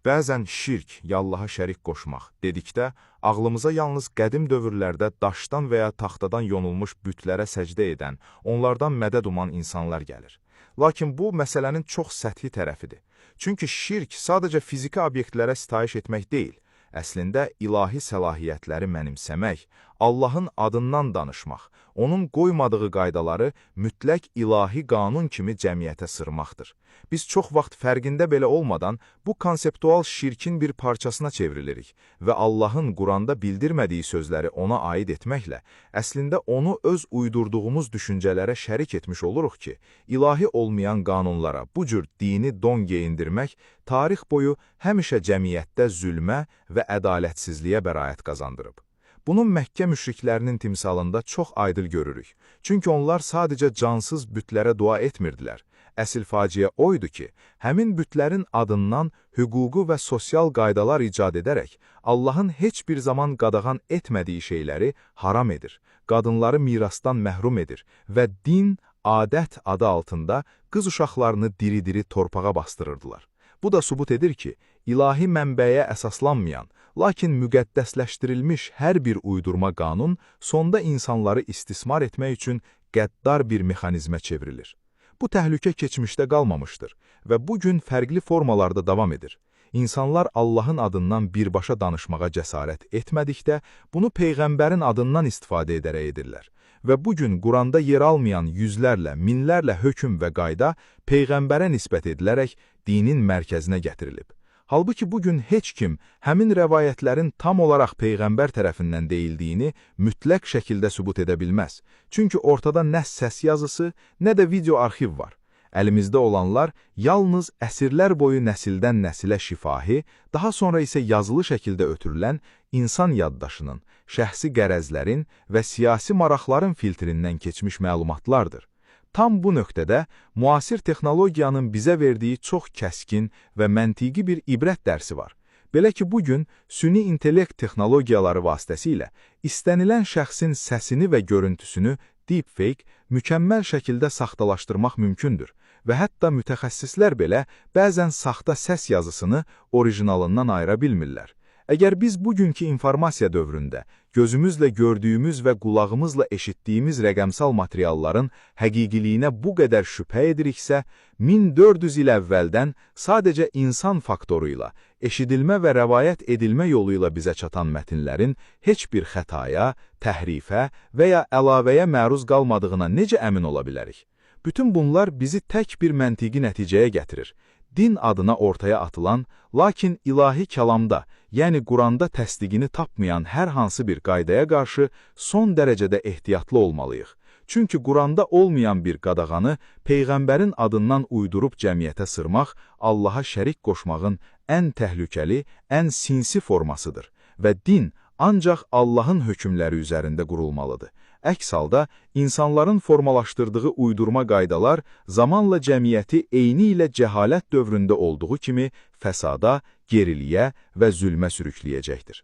Bəzən şirk, Allaha şərik qoşmaq dedikdə, ağlımıza yalnız qədim dövrlərdə daşdan və ya taxtadan yonulmuş bütlərə səcdə edən, onlardan mədəd uman insanlar gəlir. Lakin bu, məsələnin çox səthi tərəfidir. Çünki şirk sadəcə fiziki obyektlərə sitayiş etmək deyil, əslində ilahi səlahiyyətləri mənimsəmək, Allahın adından danışmaq, onun qoymadığı qaydaları mütləq ilahi qanun kimi cəmiyyətə sırmaqdır. Biz çox vaxt fərqində belə olmadan bu konseptual şirkin bir parçasına çevrilirik və Allahın Quranda bildirmədiyi sözləri ona aid etməklə, əslində onu öz uydurduğumuz düşüncələrə şərik etmiş oluruq ki, ilahi olmayan qanunlara bu cür dini don geyindirmək tarix boyu həmişə cəmiyyətdə zülmə və ədalətsizliyə bəraət qazandırıb. Bunu Məkkə müşriklərinin timsalında çox aydın görürük. Çünki onlar sadəcə cansız bütlərə dua etmirdilər. Əsl faciə oydu ki, həmin bütlərin adından hüququ və sosial qaydalar icad edərək, Allahın heç bir zaman qadağan etmədiyi şeyləri haram edir, qadınları mirasdan məhrum edir və din, adət adı altında qız uşaqlarını diri-diri torpağa bastırırdılar. Bu da sübut edir ki, ilahi mənbəyə əsaslanmayan, lakin müqəddəsləşdirilmiş hər bir uydurma qanun sonda insanları istismar etmək üçün qəddar bir mexanizmə çevrilir. Bu təhlükə keçmişdə qalmamışdır və bugün fərqli formalarda davam edir. İnsanlar Allahın adından birbaşa danışmağa cəsarət etmədikdə, bunu Peyğəmbərin adından istifadə edərək edirlər. Və bugün Quranda yer almayan yüzlərlə, minlərlə hökm və qayda Peyğəmbərə nisbət edilərək dinin mərkəzinə gətirilib. Halbuki bugün heç kim həmin rəvayətlərin tam olaraq Peyğəmbər tərəfindən deyildiyini mütləq şəkildə sübut edə bilməz. Çünki ortada nə səs yazısı, nə də video arxiv var. Əlimizdə olanlar yalnız əsrlər boyu nəsildən nəsilə şifahi, daha sonra isə yazılı şəkildə ötürülən insan yaddaşının, şəxsi qərəzlərin və siyasi maraqların filtrindən keçmiş məlumatlardır. Tam bu nöqtədə müasir texnologiyanın bizə verdiyi çox kəskin və məntiqi bir ibrət dərsi var. Belə ki, bugün süni intellekt texnologiyaları vasitəsilə istənilən şəxsin səsini və görüntüsünü deepfake mükəmməl şəkildə saxtalaşdırmaq mümkündür və hətta mütəxəssislər belə bəzən saxta səs yazısını orijinalından ayıra bilmirlər. Əgər biz bugünkü informasiya dövründə gözümüzlə gördüyümüz və qulağımızla eşitdiyimiz rəqəmsal materialların həqiqiliyinə bu qədər şübhə ediriksə, 1400 il əvvəldən sadəcə insan faktoru ilə, eşidilmə və rəvayət edilmə yolu ilə bizə çatan mətnlərin heç bir xətaya, təhrifə və ya əlavəyə məruz qalmadığına necə əmin ola bilərik? Bütün bunlar bizi tək bir məntiqi nəticəyə gətirir. Din adına ortaya atılan, lakin ilahi kəlamda, yəni Quranda təsdiqini tapmayan hər hansı bir qaydaya qarşı son dərəcədə ehtiyatlı olmalıyıq. Çünki Quranda olmayan bir qadağanı Peyğəmbərin adından uydurub cəmiyyətə sırmaq, Allaha şərik qoşmağın ən təhlükəli, ən sinsi formasıdır və din ancaq Allahın hökmləri üzərində qurulmalıdır. Əks halda, insanların formalaşdırdığı uydurma qaydalar zamanla cəmiyyəti eyni ilə cəhalət dövründə olduğu kimi fəsada, geriliyə və zülmə sürükləyəcəkdir.